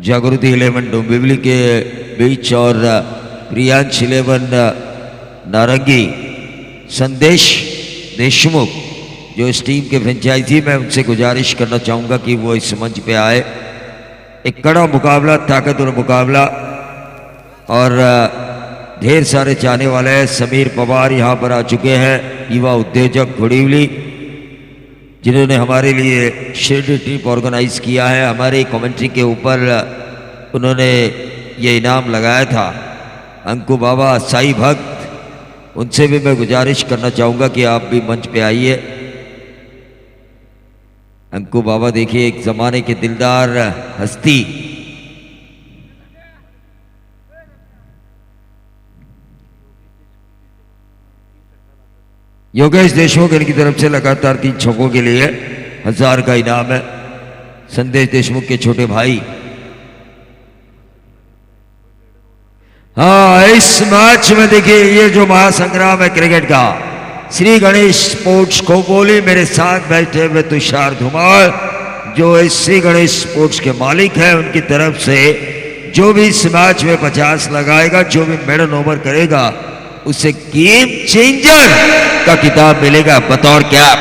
जागृति 11 डोंबिवली के बीच और प्रियांश 11 नारंगी संदेश देशमुख जो इस टीम के फ्रेंचाइजी, मैं उनसे गुजारिश करना चाहूँगा कि वो इस मंच पे आए। एक कड़ा मुकाबला, ताकतवर मुकाबला और ढेर सारे चाहने वाले हैं। समीर पवार यहाँ पर आ चुके हैं, युवा उद्योजक घोड़ीवली, जिन्होंने हमारे लिए शेड ट्रिप ऑर्गेनाइज किया है। हमारे कमेंट्री के ऊपर उन्होंने ये इनाम लगाया था। अंकु बाबा, साई भक्त, उनसे भी मैं गुजारिश करना चाहूँगा कि आप भी मंच पे आइए। अंकु बाबा देखिए, एक ज़माने के दिलदार हस्ती। योगेश देशमुख इनकी तरफ से लगातार 3 छक्कों के लिए 1000 का इनाम है। संदेश देशमुख के छोटे भाई। हाँ, इस मैच में देखिए ये जो महासंग्राम है क्रिकेट का, श्री गणेश स्पोर्ट्स खोपोली मेरे साथ बैठे हुए तुषार धुमाल, जो इस श्री गणेश स्पोर्ट्स के मालिक हैं, उनकी तरफ से जो भी इस मैच में 50 लगाएगा, जो भी मेडल ओवर करेगा, उसे गेम चेंजर का किताब मिलेगा बतौर कैप।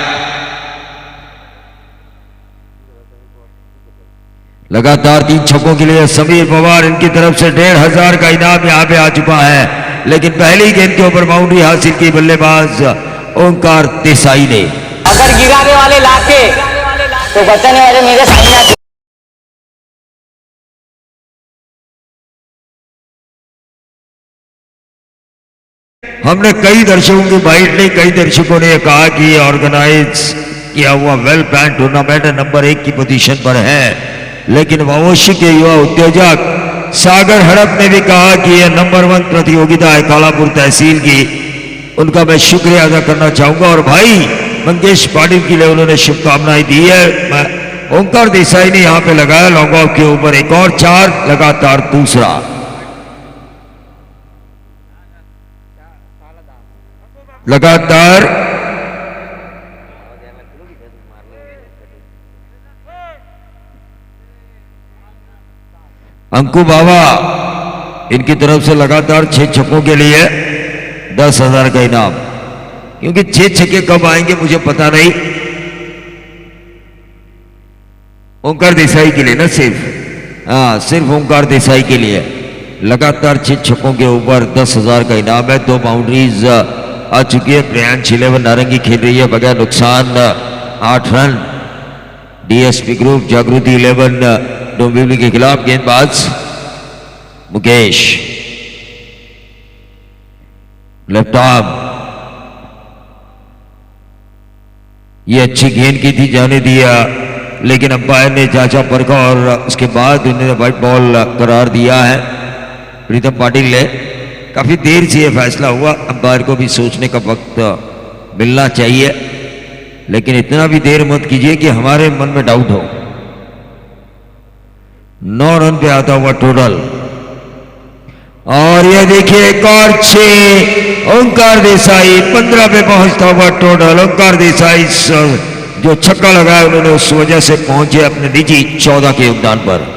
लगातार 3 छक्कों के लिए समीर पवार, इनकी तरफ से 1500 का इनाम यहां पे आ चुका है। लेकिन पहली गेंद के ऊपर बाउंड्री हासिल की बल्लेबाज ओंकार देसाई ने। अगर गिराने वाले लाके तो बचाने वाले मेरे सामने। हमने कई दर्शकों की बाइट ली, कई दर्शकों ने कहा कि ये ऑर्गेनाइज किया हुआ वेल प्लान टूर्नामेंट नंबर 1 की पोजीशन पर है। लेकिन वावोशी के युवा उद्योजक सागर हड़प ने भी कहा कि यह नंबर 1 प्रतियोगिता है कालापुर तहसील की। उनका मैं शुक्रिया अदा करना चाहूंगा। और भाई मंगेश पाटिल के लिए उन्होंने शुभकामनाएं दी है। ओंकार देसाई ने यहाँ पे लगाया लॉन्ग ऑफ के ऊपर एक और 4, लगातार दूसरा। लगातार अंकु बाबा, इनकी तरफ से लगातार 6 छक्कों के लिए 10,000 का इनाम। क्योंकि 6 छक्के कब आएंगे मुझे पता नहीं। ओंकार देसाई के लिए ना, सिर्फ ओंकार देसाई के लिए लगातार 6 छक्कों के ऊपर 10,000 का इनाम है। 2 बाउंड्रीज आ चुकी है। प्रियांश 11 नारंगी खेल रही है बगैर नुकसान 8 रन। डीएसपी ग्रुप जागृति 11 डोंबिवली के खिलाफ गेंदबाज मुकेश, लेफ्ट आर्म, ये अच्छी गेंद की थी, जाने दिया, लेकिन अंपायर ने जांचा परखा और उसके बाद उन्होंने व्हाइट बॉल करार दिया है। प्रीतम पाटिल ने काफी देर से यह फैसला हुआ। अंपायर को भी सोचने का वक्त मिलना चाहिए, लेकिन इतना भी देर मत कीजिए कि हमारे मन में डाउट हो। 9 रन पे आता हुआ टोटल। और ये देखिए एक और 6, ओंकार देसाई 15 पे पहुंचता हुआ टोटल। ओंकार देसाई जो छक्का लगाया उन्होंने उस वजह से पहुंचे अपने निजी 14 के योगदान पर।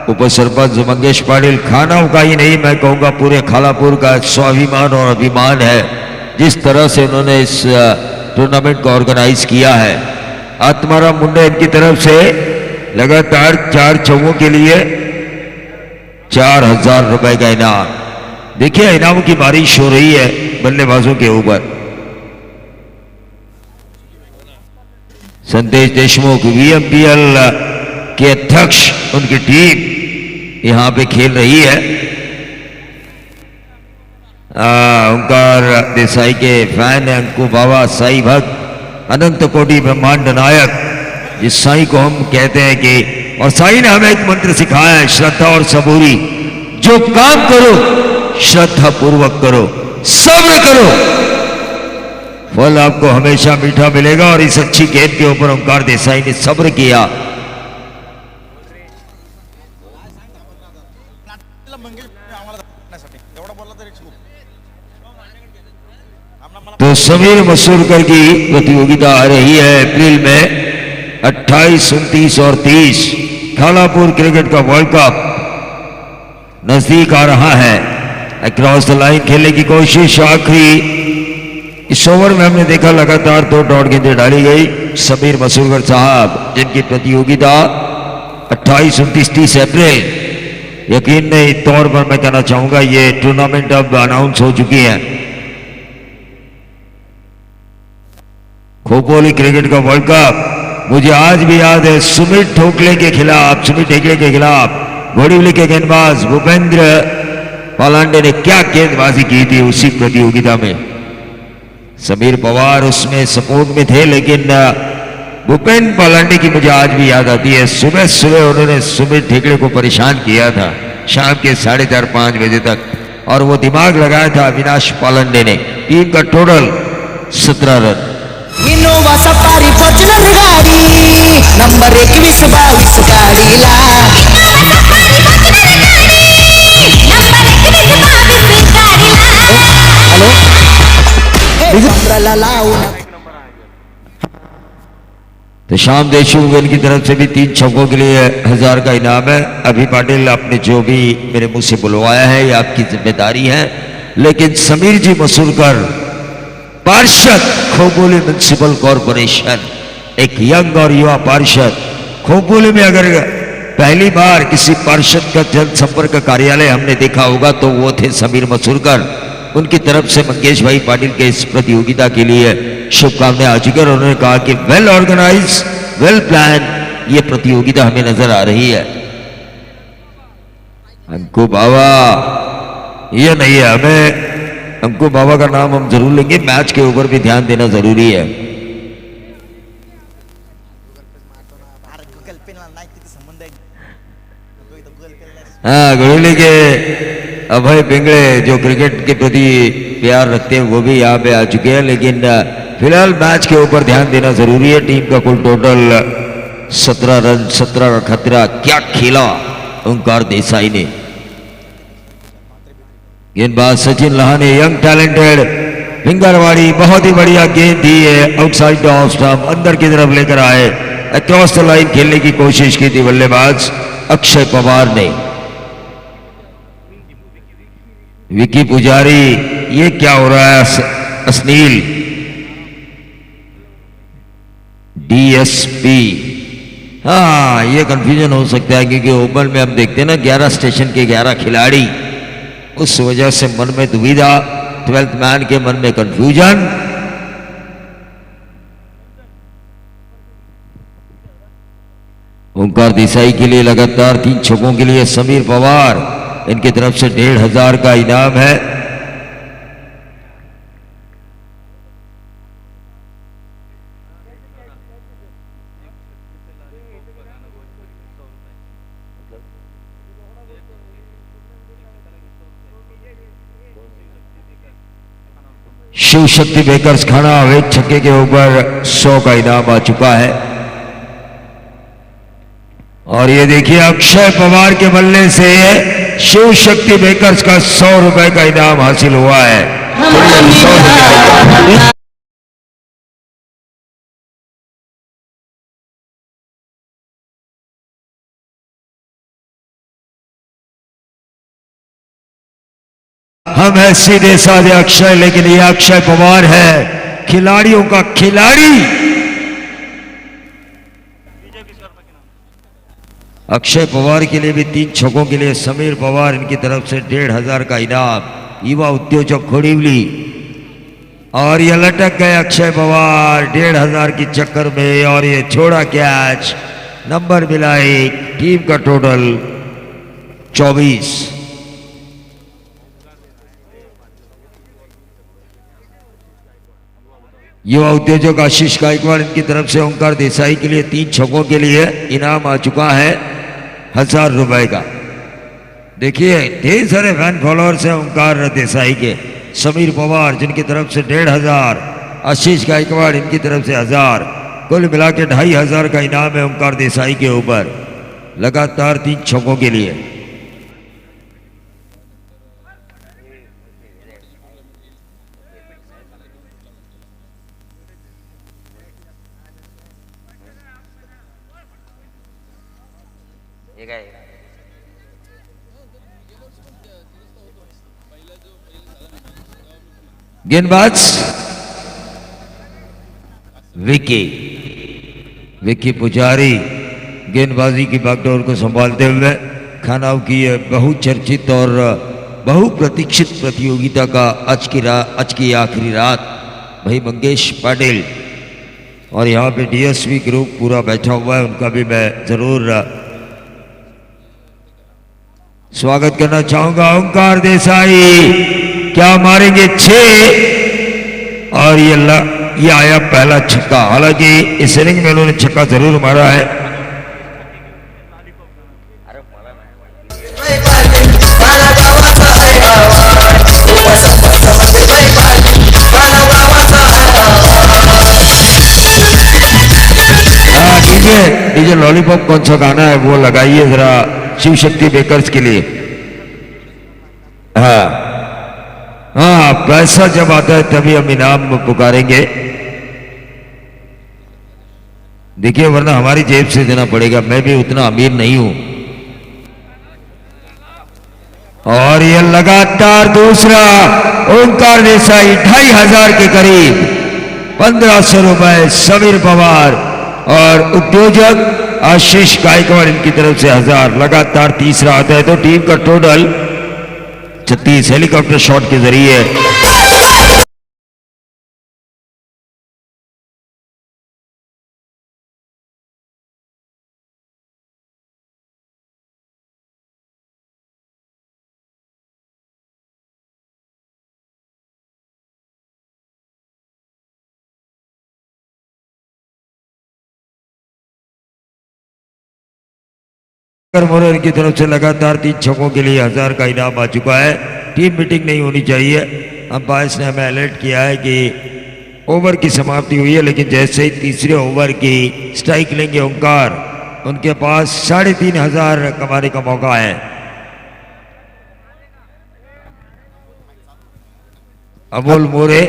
उप सरपंच मंगेश पाटिल, खाना का ही नहीं, मैं कहूंगा पूरे खालापुर का स्वाभिमान और अभिमान है जिस तरह से उन्होंने इस टूर्नामेंट को ऑर्गेनाइज किया है। आत्माराम मुंडा इनकी तरफ से लगातार 4 छक्कों के लिए 4,000 रुपए का इनाम। देखिए इनामों की बारिश हो रही है बल्लेबाजों के ऊपर। संदेश देशमुख वीएमपीएल के अध्यक्ष, उनकी टीम यहां पे खेल रही है। ओंकार देसाई के फैन है अंकु बाबा, साई भक्त, अनंत कोटि ब्रह्मांड नायक, जिस साई को हम कहते हैं कि, और साई ने हमें एक मंत्र सिखाया है, श्रद्धा और सबूरी। जो काम करो श्रद्धा पूर्वक करो, सब्र करो, फल आपको हमेशा मीठा मिलेगा। और इस अच्छी गेंद के ऊपर ओंकार देसाई ने सब्र किया समीर मसूरकर की प्रतियोगिता आ रही है अप्रैल में 28, 29 और 30। खालापुर क्रिकेट का वर्ल्ड कप नजदीक आ रहा है। अक्रॉस द लाइन खेलने की कोशिश, आखिरी इस ओवर में हमने देखा लगातार 2 डॉट गेंदें डाली गई। समीर मसूरकर साहब जिनकी प्रतियोगिता 28, 29, 30 अप्रैल, यकीनी तौर पर मैं कहना चाहूंगा ये टूर्नामेंट अब अनाउंस हो चुकी है। खोपोली क्रिकेट का वर्ल्ड कप मुझे आज भी याद है, सुमित ठोकले के खिलाफ, सुमित हेगड़े के खिलाफ घोड़ीवली के गेंदबाज भूपेंद्र पालांडे ने क्या गेंदबाजी की थी उसी प्रतियोगिता में। समीर पवार उसमें सपोर्ट में थे, लेकिन भूपेंद्र पालांडे की मुझे आज भी याद आती है। सुबह सुबह उन्होंने सुमित ठेकड़े को परेशान किया था, शाम के 4:30, 5 बजे तक, और वो दिमाग लगाया था अविनाश पालांडे ने। टीम का total 17 run. Innova safari Fortuner गाड़ी नंबर 21, 22 गाडीला तो शाम देशमुख इनकी तरफ से भी 3 छक्कों के लिए 1000 का इनाम है। अभी पाटिल आपने जो भी मेरे मुंह से बुलवाया है ये आपकी जिम्मेदारी है, लेकिन समीर जी मसूरकर पार्षद खोपोली म्युनिसिपल कॉरपोरेशन, एक यंग और युवा पार्षद, खोपोली में अगर पहली बार किसी पार्षद का जनसंपर्क कार्यालय हमने देखा होगा तो वो थे समीर मसूरकर। उनकी तरफ से मंगेश भाई पाटिल के इस प्रतियोगिता के लिए शुभकामनाएं आ चुकी है। उन्होंने कहा कि वेल ऑर्गेनाइज, वेल प्लान ये प्रतियोगिता हमें नजर आ रही है। अंकु बाबा ये नहीं है, हमें अंकु बाबा का नाम हम जरूर लेंगे, मैच के ऊपर भी ध्यान देना जरूरी है। हाँ, घोड़ीली के अभय पिंगले जो क्रिकेट के प्रति प्यार रखते हैं वो भी यहाँ पे आ चुके हैं, लेकिन फिलहाल मैच के ऊपर ध्यान देना जरूरी है। टीम का कुल टोटल 17 रन, 17 का खतरा। क्या खेला ओंकार देसाई ने। गेंदबाज सचिन लहाने, यंग टैलेंटेड फिंगरवाड़ी, बहुत ही बढ़िया गेंद दी है, आउटसाइड द ऑफ स्टंप, अंदर की तरफ लेकर आए। अक्रॉस द लाइन खेलने की कोशिश की थी बल्लेबाज अक्षय पवार ने। विकी पुजारी, ये क्या हो रहा है? असनील डीएसपी, हाँ ये कंफ्यूजन हो सकता है क्योंकि ओपन में हम देखते हैं ना 11 स्टेशन के 11 खिलाड़ी, उस वजह से मन में दुविधा, 12th मैन के मन में कंफ्यूजन। ओंकार देसाई के लिए लगातार 3 छक्कों के लिए समीर पवार, इनकी तरफ से 1500 का इनाम है। शिव शक्ति बेकर्स खाना एक छक्के के ऊपर 100 का इनाम आ चुका है। और ये देखिए अक्षय पवार के बल्ले से शिव शक्ति बेकर्स का 100 रुपए का इनाम हासिल हुआ है। हम है सीधे साधे अक्षय, लेकिन ये अक्षय पवार है खिलाड़ियों का खिलाड़ी। अक्षय पवार के लिए भी 3 छक्कों के लिए समीर पवार, इनकी तरफ से 1500 का इनाम। युवा उद्योजक घोड़ीवली, और ये लटक गए अक्षय पवार 1500 की चक्कर में, और ये छोड़ा कैच, नंबर मिला 1। टीम का टोटल 24। युवा उद्योजक आशीष गायकवाड़, इनकी तरफ से ओंकार देसाई के लिए 3 छक्कों के लिए इनाम आ चुका है 1000 रुपए का। देखिए ढेर सारे फैन फॉलोअर्स हैं ओंकार देसाई के। समीर पवार जिनकी तरफ से 1500, आशीष गायकवाड़ इनकी तरफ से 1000, कुल मिला के 2500 का इनाम है ओंकार देसाई के ऊपर, लगातार 3 छक्कों के लिए। गेंदबाज विकी विकी पुजारी गेंदबाजी की बागडोर को संभालते हुए खानाव की बहुचर्चित और बहुप्रतीक्षित प्रतियोगिता का आज की आखिरी रात भाई मंगेश पाटिल और यहाँ पे डीएसवी ग्रुप पूरा बैठा हुआ है, उनका भी मैं जरूर स्वागत करना चाहूंगा। ओंकार देसाई क्या मारेंगे 6 और ये आया पहला छक्का। हालांकि इस इनिंग में उन्होंने छक्का जरूर मारा है। डीजे लॉलीपॉप कौन सा गाना है वो लगाइए जरा शिव शक्ति बेकर्स के लिए। हाँ पैसा जब आता है तभी हम इनाम पुकारेंगे। देखिए वरना हमारी जेब से देना पड़ेगा, मैं भी उतना अमीर नहीं हूं। और ये लगातार दूसरा ओंकार देसाई 2500 के करीब 1500 रुपए समीर पवार और उद्योजक आशीष गायकवाड़ इनकी तरफ से 1000 लगातार तीसरा आता है तो टीम का टोटल 36 हेलीकॉप्टर शॉट के जरिए मोरर की तरफ से लगातार 3 छक्कों के लिए 1000 का इनाम आ चुका है। टीम मीटिंग नहीं होनी चाहिए। अंपायर ने हमें अलर्ट किया है कि ओवर की समाप्ति हुई है, लेकिन जैसे ही तीसरे ओवर की स्ट्राइक लेंगे ओंकार, उनके पास 3500 कमाने का मौका है। अमोल मोरे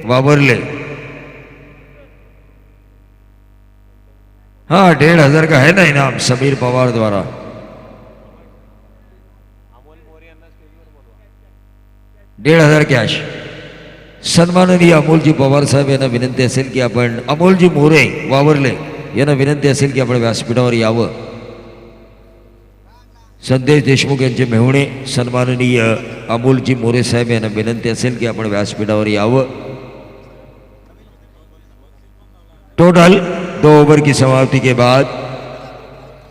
वावरले, हाँ 1500 का है ना इनाम समीर पवार द्वारा। 1500 कॅश सन्माननीय अमोलजी पवार साहेब यांना विनंती असेल की आपण अमोलजी मोरे वावरले यांना विनंती असेल की आपण व्यासपीठावर यावं। संदेश देशमुख यांचे मेहुणे सन्माननीय अमोलजी मोरे साहेब यांना विनंती असेल की आपण व्यासपीठावर यावं। टोटल 2 ओवर की समाप्ति के बाद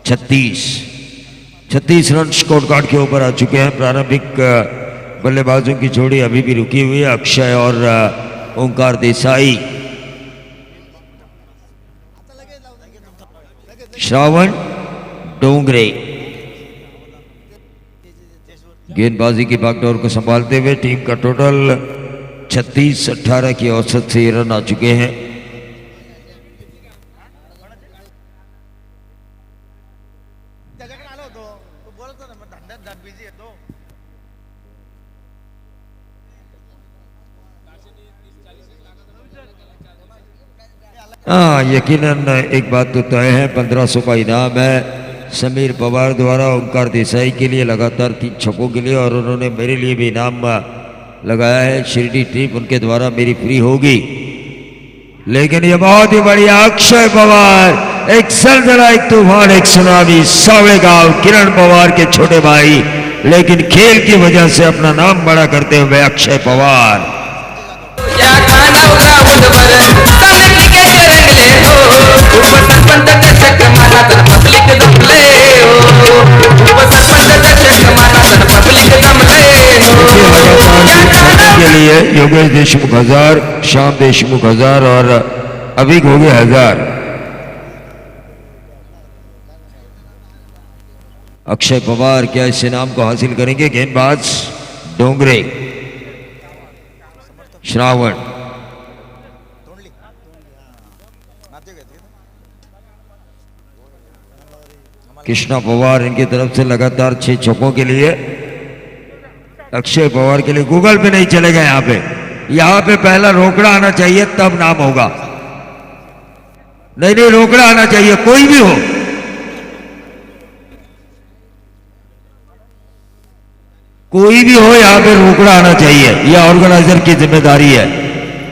36 रन स्कोर कार्ड के ऊपर आ चुके हैं। प्रारंभिक बल्लेबाजों की जोड़ी अभी भी रुकी हुई है, अक्षय और ओंकार देसाई। श्रावण डोंगरे गेंदबाजी की बागडोर को संभालते हुए टीम का टोटल 36-18 की औसत से रन आ चुके हैं। हाँ यकीनन एक बात तो तय है, 1500 का इनाम है समीर पवार द्वारा ओंकार देसाई के लिए लगातार 3 छक्कों के लिए, और उन्होंने मेरे लिए भी इनाम लगाया है। शिरडी ट्रिप उनके द्वारा मेरी फ्री होगी, लेकिन ये बहुत ही बढ़िया अक्षय पवार एक जलजला, एक तूफान, एक सुनामी, सावड़े गांव किरण पवार के छोटे भाई, लेकिन खेल की वजह से अपना नाम बड़ा करते हुए अक्षय पवार। के लिए योगेश देशमुख 1000, श्याम देशमुख 1000 और अभी हो गए 1000। अक्षय पवार क्या इस इनाम को हासिल करेंगे? गेंदबाज डोंगरे, श्रावण, कृष्णा पवार इनकी तरफ से लगातार 6 छक्कों के लिए। अक्षय पवार के लिए गूगल पे नहीं चलेगा, यहाँ पे पहला रोकड़ा आना चाहिए तब नाम होगा। नहीं रोकड़ा आना चाहिए, कोई भी हो। कोई भी हो यहाँ पे रोकना आना चाहिए, यह ऑर्गेनाइजर की जिम्मेदारी है,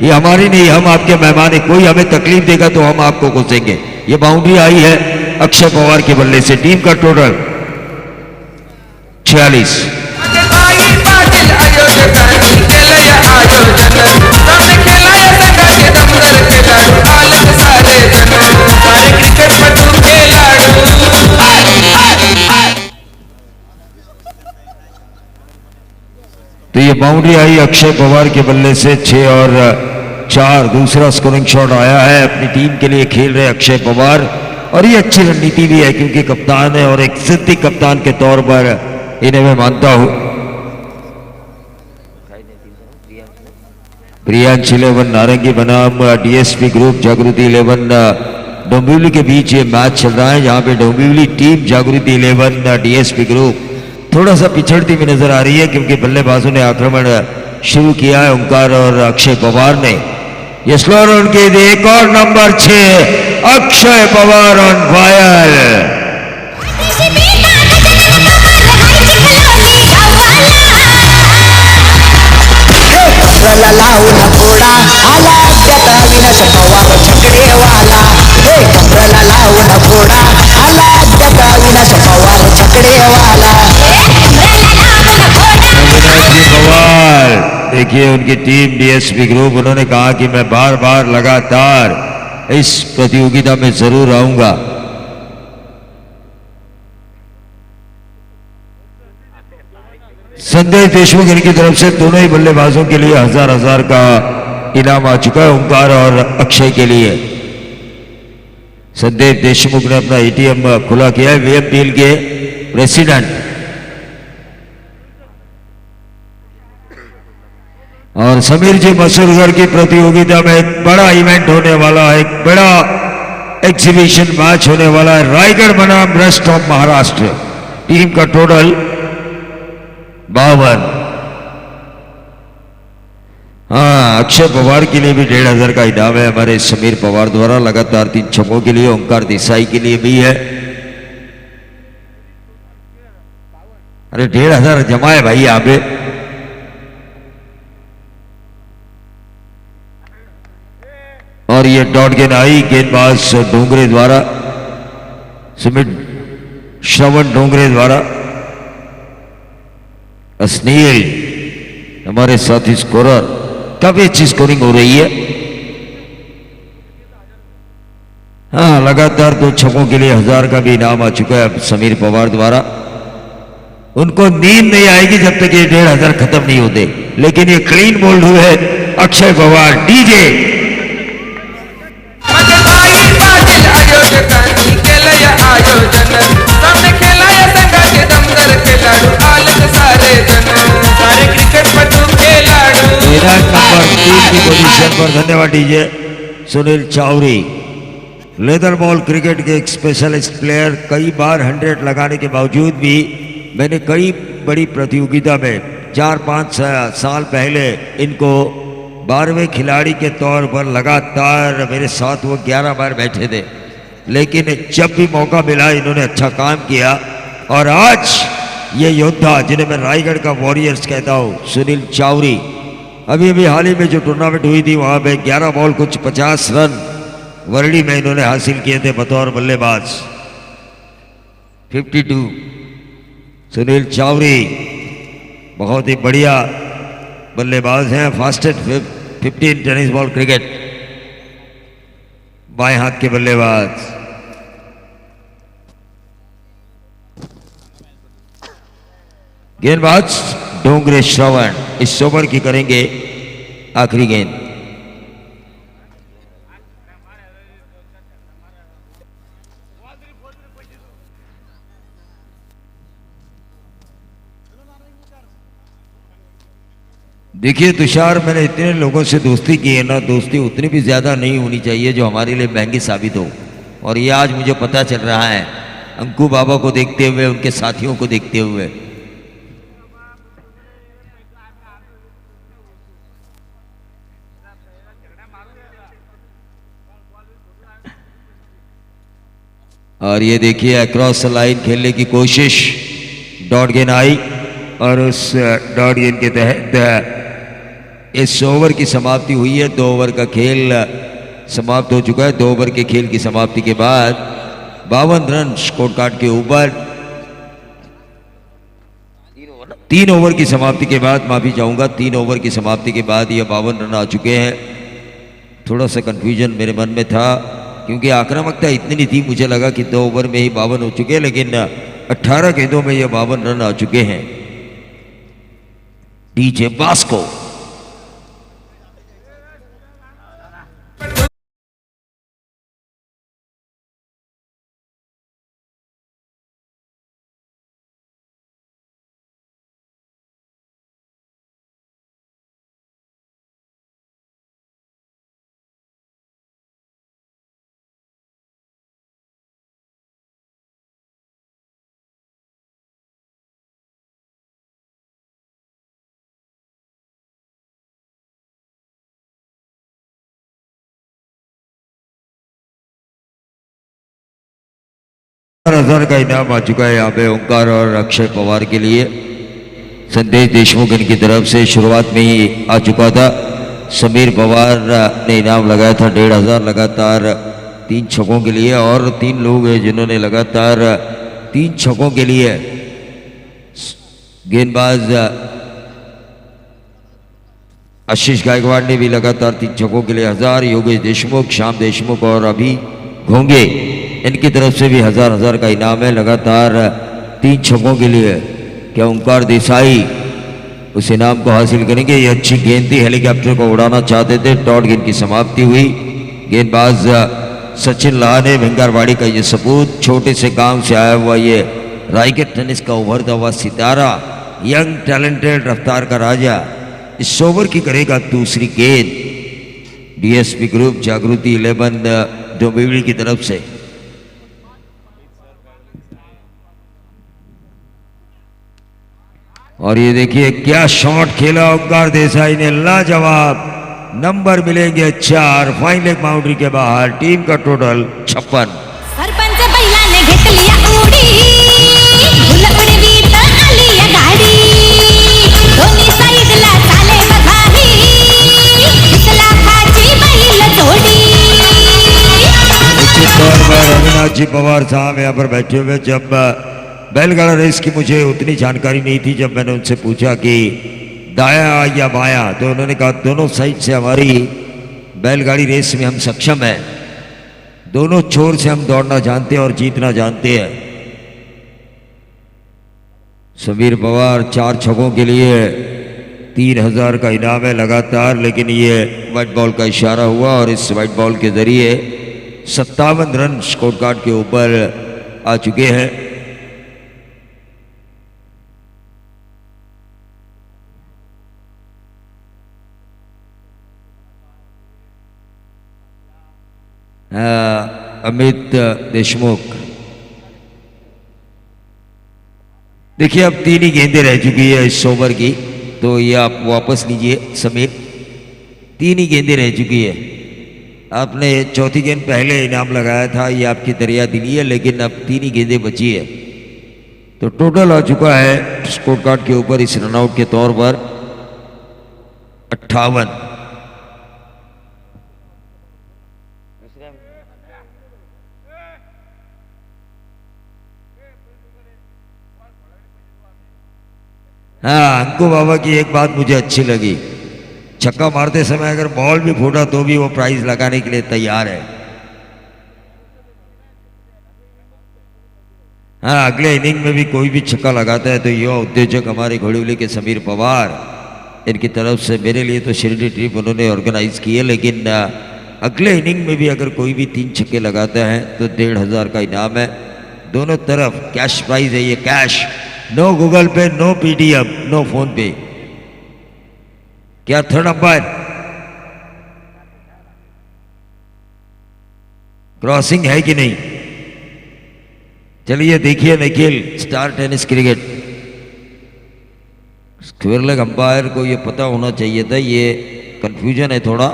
ये हमारी नहीं। हम आपके मेहमान हैं, कोई हमें तकलीफ देगा तो हम आपको घुसेंगे। ये बाउंड्री आई है अक्षय पवार के बल्ले से। टीम का टोटल 46। तो ये बाउंड्री आई अक्षय पवार के बल्ले से 6 और 4। दूसरा स्कोरिंग शॉट आया है, अपनी टीम के लिए खेल रहे अक्षय पवार, और ये अच्छी रणनीति भी है क्योंकि कप्तान है और एक सिद्धि कप्तान के तौर पर इन्हें मैं मानता हूं। प्रियांश 11 नारंगी बनाम डीएसपी ग्रुप जागृति 11 डोंबिवली के बीच ये मैच चल रहा है, जहां पे डोंबिवली टीम जागृति 11 डीएसपी ग्रुप थोड़ा सा पिछड़ती हुई नजर आ रही है क्योंकि बल्लेबाजों ने आक्रमण शुरू किया है, ओंकार और अक्षय पवार ने। ये स्लोर उनके एक और number 6 Akshay Pawar on fire. लावून घोडा आला त्यात विनाश पवार छकडेवाला, हे कमरला लावून घोडा आला त्यात विनाश पवार छकडेवाला। पवार देखिए उनकी टीम डीएसपी ग्रुप, उन्होंने कहा कि मैं बार बार लगातार इस प्रतियोगिता में जरूर आऊंगा। संदेश देशमुख इनकी तरफ से दोनों ही बल्लेबाजों के लिए 1000 का इनाम आ चुका है, ओंकार और अक्षय के लिए। संदेश देशमुख ने अपना एटीएम खुला किया है, वीएमपीएल के प्रेसिडेंट। और समीर जी मसूरगढ़ की प्रतियोगिता में एक बड़ा इवेंट होने वाला है, एक बड़ा एग्जीबिशन मैच होने वाला है, रायगढ़ बनाम रेस्ट ऑफ महाराष्ट्र। टीम का टोटल 52। हाँ, अक्षय पवार के लिए भी 1500 का इनाम है हमारे समीर पवार द्वारा, लगातार 3 छक्कों के लिए। ओंकार देसाई के लिए भी है। अरे 1500 जमा है भाई यहाँ पे। और ये डॉट गेंद आई, गेंदबाज डोंगरे द्वारा, सुमित श्रवण डोंगरे द्वारा। स्नेहिल हमारे साथी स्कोरर, काफी अच्छी स्कोरिंग हो रही है। हाँ, लगातार 2 छक्कों के लिए 1000 का भी इनाम आ चुका है समीर पवार द्वारा। उनको नींद नहीं आएगी जब तक ये 1500 खत्म नहीं होते, लेकिन ये क्लीन बोल्ड हुए अक्षय पवार। डीजे नंबर 3 की पोजीशन पर, धन्यवाद DJ Sunil Chawri. Leather ball cricket के एक स्पेशलिस्ट प्लेयर, कई बार 100 लगाने के बावजूद भी मैंने कई बड़ी प्रतियोगिता में 4-5 साल पहले इनको 12वें खिलाड़ी के तौर पर लगातार मेरे साथ वो 11 बार बैठे थे, लेकिन जब भी मौका मिला इन्होंने अच्छा काम किया। और आज ये योद्धा जिन्हें मैं रायगढ़ का वॉरियर्स कहता हूँ, सुनील चावरी, अभी अभी हाल ही में जो टूर्नामेंट हुई थी वहां पे 11 बॉल कुछ 50 रन वर्ली में इन्होंने हासिल किए थे बतौर बल्लेबाज। 52 सुनील चावरी बहुत ही बढ़िया बल्लेबाज हैं, फास्टेस्ट 15 टेनिस बॉल क्रिकेट, बाएं हाथ के बल्लेबाज। गेंदबाज डोंगरे श्रवण इस ओवर की करेंगे आखिरी गेंद। देखिए तुषार, मैंने इतने लोगों से दोस्ती की है ना, दोस्ती उतनी भी ज्यादा नहीं होनी चाहिए जो हमारे लिए महंगी साबित हो। और ये आज मुझे पता चल रहा है अंकु बाबा को देखते हुए, उनके साथियों को देखते हुए। और ये देखिए अक्रॉस लाइन खेलने की कोशिश, डॉट गेंद आई और उस डॉट गेंद के तहत इस ओवर की समाप्ति हुई है। 2 ओवर का खेल समाप्त हो चुका है। 2 ओवर के खेल की समाप्ति के बाद 52 रन स्कोर कार्ड के ऊपर। 3 ओवर की समाप्ति के बाद, माफी चाहूंगा, 3 ओवर की समाप्ति के बाद ये 52 रन आ चुके हैं। थोड़ा सा कंफ्यूजन मेरे मन में था क्योंकि आक्रामकता इतनी नहीं थी, मुझे लगा कि 2 ओवर में ही 52 हो चुके हैं, लेकिन 18 गेंदों में ये 52 रन आ चुके हैं। डीजे बास्को हजार का इनाम आ चुका है यहाँ पे ओंकार और अक्षय पवार के लिए। संदेश देशमुख इनकी तरफ से शुरुआत में ही आ चुका था। समीर पवार ने इनाम लगाया था 1500 लगातार 3 छक्कों के लिए, और 3 लोग हैं जिन्होंने लगातार 3 छक्कों के लिए। गेंदबाज आशीष गायकवाड़ ने भी लगातार 3 छक्कों के लिए 1000। योगेश देशमुख, श्याम देशमुख और अभी घोंगे, इनकी तरफ से भी 1000 का इनाम है लगातार 3 छक्कों के लिए। क्या ओंकार देसाई उस इनाम को हासिल करेंगे? ये अच्छी गेंद थी, हेलीकॉप्टर को उड़ाना चाहते थे। डॉट गेंद की समाप्ति हुई। गेंदबाज सचिन लाह ने भिंगारवाड़ी का ये सपूत, छोटे से गांव से आया हुआ ये रायगढ़ टेनिस का उभरता हुआ सितारा, यंग टैलेंटेड रफ्तार का राजा, इस ओवर की करेगा दूसरी गेंद। डीएसपी ग्रुप जागृति 11 डोंबिवली की तरफ से। और ये देखिए क्या शॉट खेला ओंकार देसाई ने, लाजवाब। नंबर मिलेंगे 4, फाइन लेग बाउंड्री के बाहर। टीम का टोटल 56। सरपंच बैलाने घेतलिया उडी गुलपणवी तर आली या गाडी दोन्ही साईडला चाले बघारी दिसला खाची बैल जोडी। निश्चित तौर पर अविनाश जी पवार साहब यहाँ पर बैठे हुए। जब बैलगाड़ा रेस की मुझे उतनी जानकारी नहीं थी, जब मैंने उनसे पूछा कि दाया या बाया, तो उन्होंने कहा दोनों साइड से हमारी बैलगाड़ी रेस में हम सक्षम हैं, दोनों छोर से हम दौड़ना जानते हैं और जीतना जानते हैं। समीर पवार 4 छक्कों के लिए 3000 का इनाम है लगातार, लेकिन ये वाइट बॉल का इशारा हुआ और इस वाइट बॉल के जरिए 57 रन स्कोर कार्ड के ऊपर आ चुके हैं। अमित देशमुख, देखिए अब 3 ही गेंदें रह चुकी है इस ओवर की, तो ये आप वापस लीजिए समीर। 3 ही गेंदें रह चुकी है। आपने 4थी गेंद पहले इनाम लगाया था, ये आपकी दरिया दिली है, लेकिन अब 3 ही गेंदें बची है। तो टोटल आ चुका है स्कोर कार्ड के ऊपर इस रनआउट के तौर पर 58। हाँ, अंकु बाबा की एक बात मुझे अच्छी लगी, छक्का मारते समय अगर बॉल भी फूटा तो भी वो प्राइज लगाने के लिए तैयार है। हाँ, अगले इनिंग में भी कोई भी छक्का लगाता है तो युवा उद्योजक हमारे घोड़िवली के समीर पवार, इनकी तरफ से मेरे लिए तो शिरडी ट्रिप उन्होंने ऑर्गेनाइज की है, लेकिन अगले इनिंग में भी अगर कोई भी 3 छक्के लगाता है तो 1500 का इनाम है। दोनों तरफ कैश प्राइज है, ये कैश, नो गूगल पे, नो पीटीएम, नो फोन पे। क्या थर्ड अंपायर क्रॉसिंग है कि नहीं? चलिए देखिए Nikhil, star tennis cricket square leg umpire को ये पता होना चाहिए था, ये कंफ्यूजन है थोड़ा।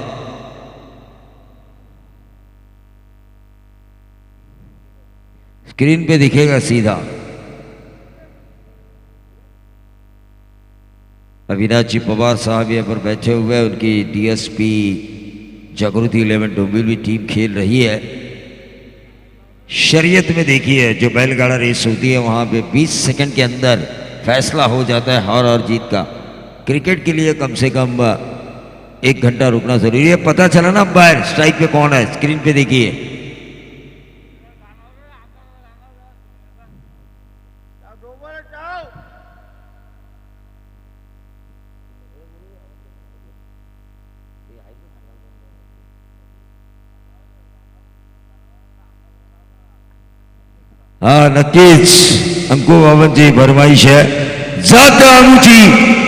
स्क्रीन पे दिखेगा सीधा। अविनाश जी पवार साहब यहाँ पर बैठे हुए हैं, उनकी डीएसपी जागृति 11 डोंबिवली टीम खेल रही है। शरीयत में देखिए जो बैलगाड़ा रेस होती है वहाँ पे 20 सेकंड के अंदर फैसला हो जाता है हार और जीत का। क्रिकेट के लिए कम से कम 1 घंटा रुकना जरूरी है। पता चला ना अंपायर स्ट्राइक पे कौन है, स्क्रीन पे देखिए। हाँ नक्कीच अंकु बाबांची फरमाईश आहे, जात आमची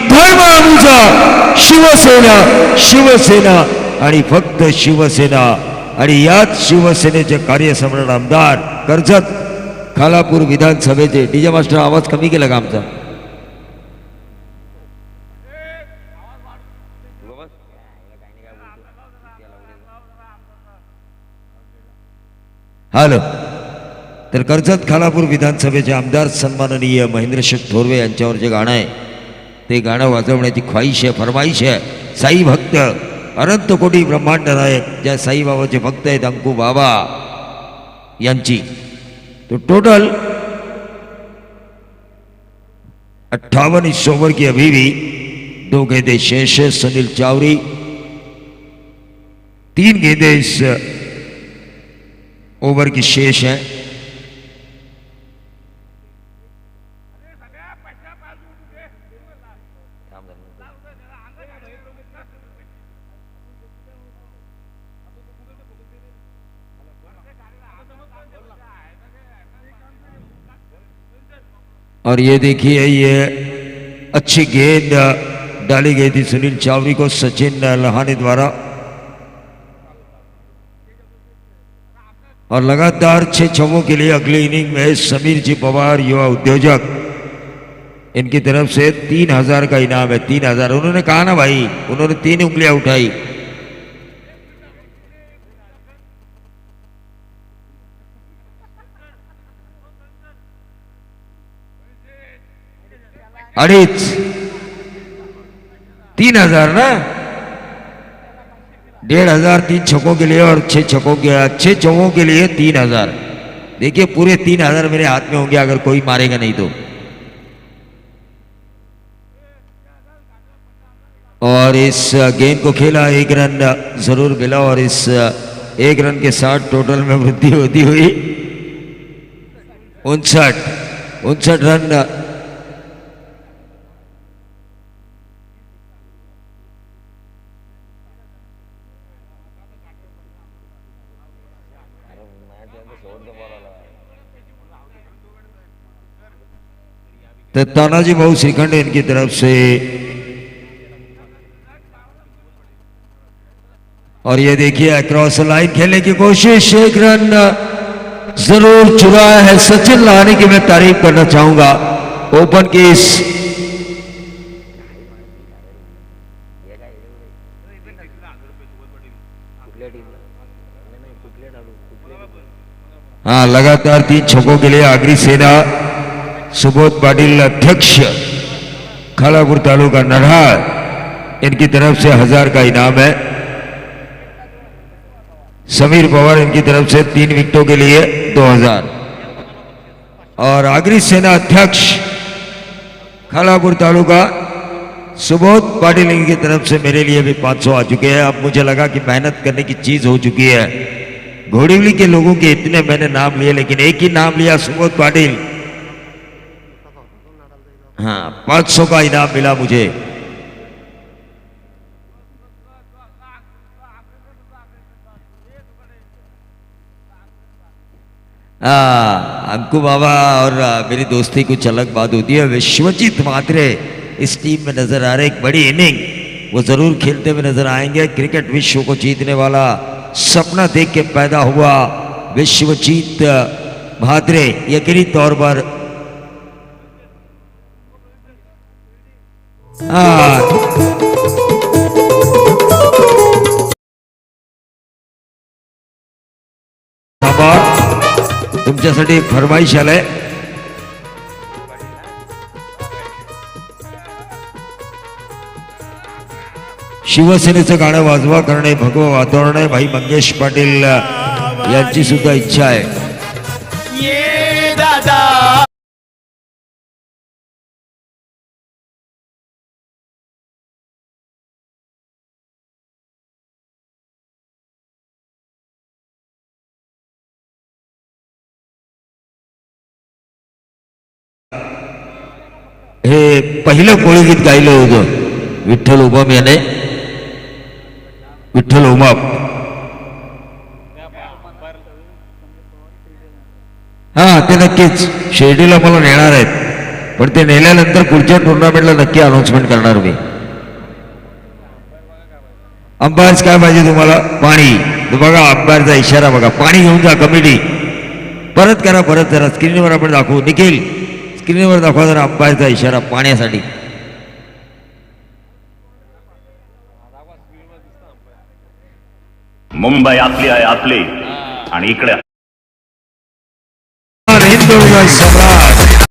धर्म आमचा शिवसेना शिवसेना आणि फक्त शिवसेना। आणि याच शिवसेनेचे कार्यसम्राट आमदार कर्जत खालापूर विधानसभेचे डीजे मास्टर आवाज कमी केला का आमचा? हॅलो, तर कर्जत खालापूर विधानसभेचे आमदार सन्माननीय महेंद्रशेठ थोरवे यांच्यावर जे गाणं आहे ते गाणं वाजवण्याची ख्वाहिश आहे, फरमाईश आहे साई भक्त अनंत कोटी ब्रह्मांड नायक ज्या साईबाबाचे भक्त आहेत अंकु बाबा यांची। तो टोटल 58 इस ओवर की अभी भी 2 गेंदे शेष है। सुनील चावरी 3 गेंदे इस ओवर की शेष है। और ये देखिए ये अच्छी गेंद डाली गई थी सुनील चावरी को सचिन लहानी द्वारा। और लगातार 6 छक्कों के लिए अगली इनिंग में समीर जी पवार युवा उद्योजक इनकी तरफ से 3000 का इनाम है। 3000 उन्होंने कहा ना भाई, उन्होंने 3 उंगलियां उठाई। अड़ीच 3000 ना, 1500 3 छक्कों के लिए और 6 छक्कों के लिए 3000। देखिए पूरे 3000 मेरे हाथ में होंगे अगर कोई मारेगा नहीं तो। और इस गेंद को खेला, 1 रन जरूर मिला और इस 1 रन के साथ टोटल में वृद्धि होती हुई 59 रन। तो तानाजी भाऊ श्रीखंड इनकी तरफ से। और ये देखिए अक्रॉस लाइन खेलने की कोशिश, 1 रन जरूर चुराया है। सचिन लाहानी की मैं तारीफ करना चाहूंगा, ओपन केस। हाँ लगातार 3 छक्कों के लिए आगरी सेना सुबोध पाटिल अध्यक्ष खालापुर तालुका नरहार इनकी तरफ से 1000 का इनाम है। समीर पवार इनकी तरफ से 3 विकेटों के लिए 2000। और आगरी सेना अध्यक्ष खालापुर तालुका सुबोध पाटिल इनकी तरफ से मेरे लिए भी 500 आ चुके हैं। अब मुझे लगा कि मेहनत करने की चीज हो चुकी है। घोड़िवली के लोगों के इतने मैंने नाम लिए लेकिन एक ही नाम लिया, सुबोध पाटिल। हाँ 500 का इनाम मिला मुझे। अंकु बाबा और मेरी दोस्ती कुछ अलग बात होती है। विश्वजीत मात्रे इस टीम में नजर आ रहे, एक बड़ी इनिंग वो जरूर खेलते हुए नजर आएंगे। क्रिकेट विश्व को जीतने वाला सपना देख के पैदा हुआ विश्वजीत भाद्रे यकीनी तौर पर तुमच्यासाठी फरमाईश आलाय। शिवसेनेचं गाणं वाजवा करणे भगवं वातावरण आहे. भाई मंगेश पाटील यांची सुद्धा इच्छा आहे. ये दादा हे पहिलं कोळी गीत गायलं होतं विठ्ठल उमाप याने. विठ्ठल उमाप हा ते नक्कीच शिर्डीला मला नेणार आहेत, पण ते नेल्यानंतर पुढच्या टुर्नामेंटला नक्की अनाउन्समेंट करणार मी. अंपायर्स काय पाहिजे तुम्हाला? पाणी. बघा अंपायरचा इशारा बघा, पाणी घेऊन जा. कमिटी परत करा, परत जरा स्क्रीनवर आपण दाखवू. निखिल स्क्रीनवर दाखवा जरा अंपायरचा इशारा पाण्यासाठी. मुंबई आपली आहे आपली, आणि इकडे हिंदुजा सम्राट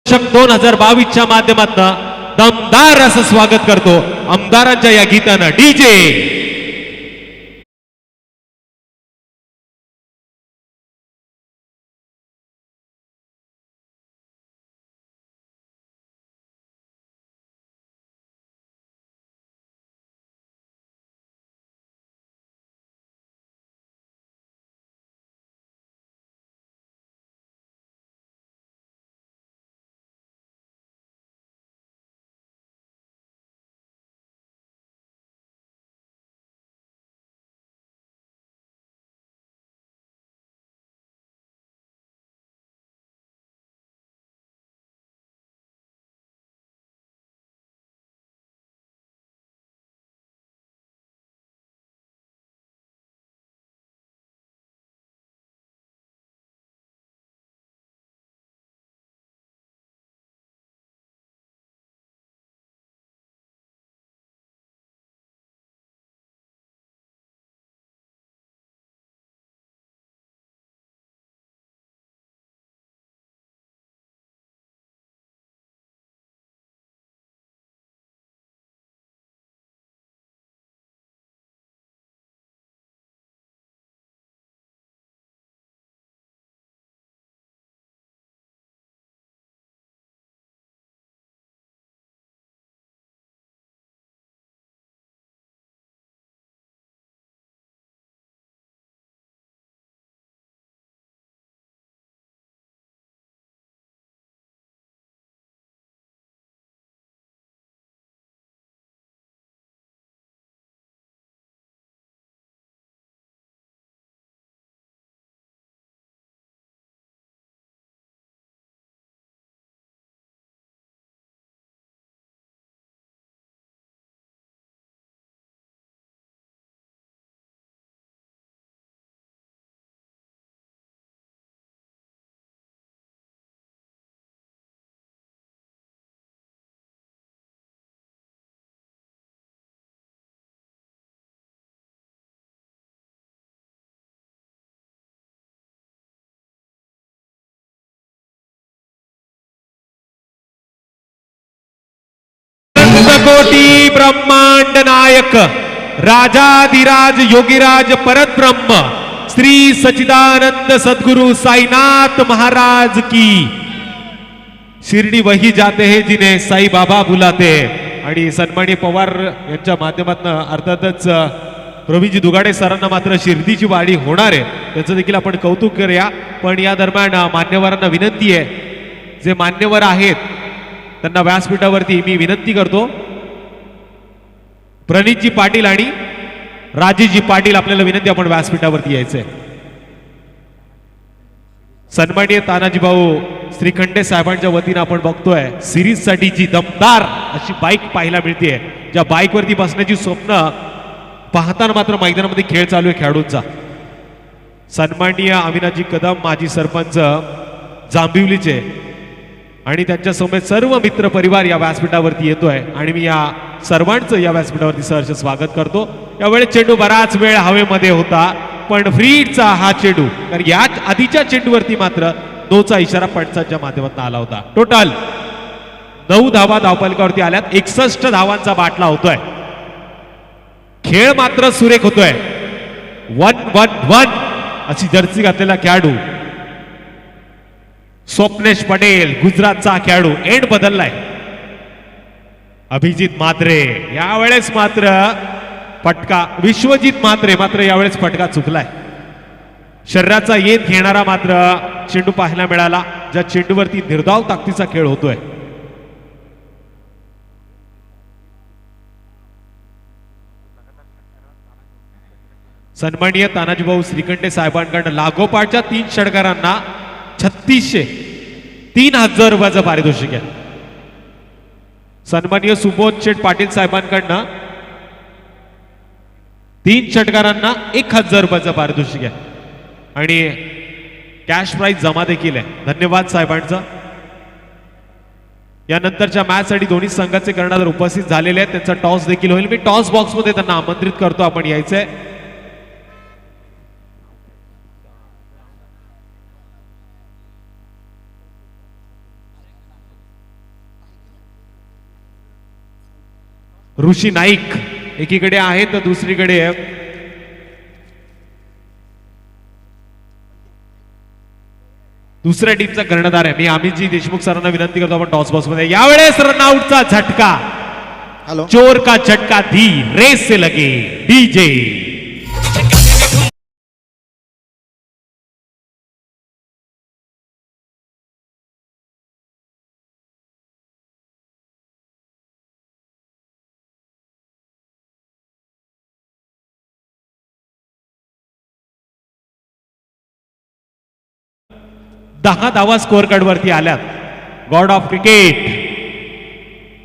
चषक 2022च्या माध्यमातून दमदार असं स्वागत करतो आमदारांच्या या गीतानं. डीजे त्रिकोटी ब्रह्मांड नायक राजाधिराज योगीराज परब्रह्म श्री सच्चिदानंद सद्गुरु साईनाथ महाराज की शिरडी वही जाते हैं जिन्हें साई बाबा बुलाते हैं. आणि सन्माननीय पवार यांच्या माध्यमातून अर्थातच प्रवीणजी दुगाडे सरांना मात्र शिर्डीची वाडी होणार आहे त्याचं देखील आपण कौतुक करूया. पण या दरम्यान मान्यवरांना विनंती आहे, जे मान्यवर आहेत त्यांना व्यासपीठावरती मी विनंती करतो. प्रणितजी पाटील आणि राजेशजी पाटील आपल्याला विनंती, आपण व्यासपीठावरती यायचंय. सन्माननीय तानाजी भाऊ श्रीखंडे साहेबांच्या वतीनं आपण बघतोय सिरीज साठी जी दमदार अशी बाईक पाहायला मिळते, ज्या बाईकवरती बसण्याची स्वप्न पाहताना मात्र मैदानामध्ये खेळ चालू आहे खेळाडूंचा. सन्माननीय अविनाशजी कदम माजी सरपंच जांभिवलीचे आणि त्यांच्या समेत सर्व मित्र परिवार या व्यासपीठावरती येतोय आणि मी या सर्वांचं या व्यासपीठावरती सहर्ष स्वागत करतो. यावेळेस चेंडू बराच वेळ हवेमध्ये होता, पण फ्रीडचा हा चेंडू, तर या आधीच्या चेंडूवरती मात्र नोचा इशारा पंचांच्या माध्यमातून आला होता. टोटल 9 धावा धावफलकावरती आल्यात, 61 धावांचा बाटला होतोय. खेळ मात्र सुरेख होतोय. 1-1-1 अशी जर्सी घातलेला खेळाडू स्वप्नेश पटेल गुजरातचा खेळाडू, एंड बदललाय. अभिजित म्हात्रे यावेळेस मात्र फटका, विश्वजित म्हात्रे मात्र यावेळेस फटका चुकलाय. शरीराचा येत घेणारा मात्र चेंडू पाहायला मिळाला, ज्या चेंडूवरती निर्धाव ताकदीचा खेळ होतोय. सन्माननीय तानाजीभाऊ श्रीखंडे साहेबांकडून लागोपाठच्या 3 षटकारांना 3600 3000 रुपयाचं पारितोषिक आहे. सन्माननीय सुबोध शेठ पाटील साहेबांकडनं 3 षटकारांना 1000 रुपयाचं पारितोषिक आहे आणि कॅश प्राइज जमा देखील आहे. धन्यवाद साहेबांचा. यानंतरच्या मॅच साठी दोन्ही संघाचे कर्णधार उपस्थित झालेले आहेत, त्यांचा टॉस देखील होईल. मी टॉस बॉक्स मध्ये त्यांना आमंत्रित करतो, आपण यायचंय. ऋषी नाईक एकीकडे आहे तर दुसरीकडे दुसऱ्या टीमचा कर्णधार आहे. मी अमितजी देशमुख सरांना विनंती करतो, आपण टॉस बॉक्स मध्ये. यावेळेस रनआउटचा झटका, चोर का झटका धी रेस से लगे डीजे. दहा धावा स्कोअर कार्ड वरती आल्यात. God of cricket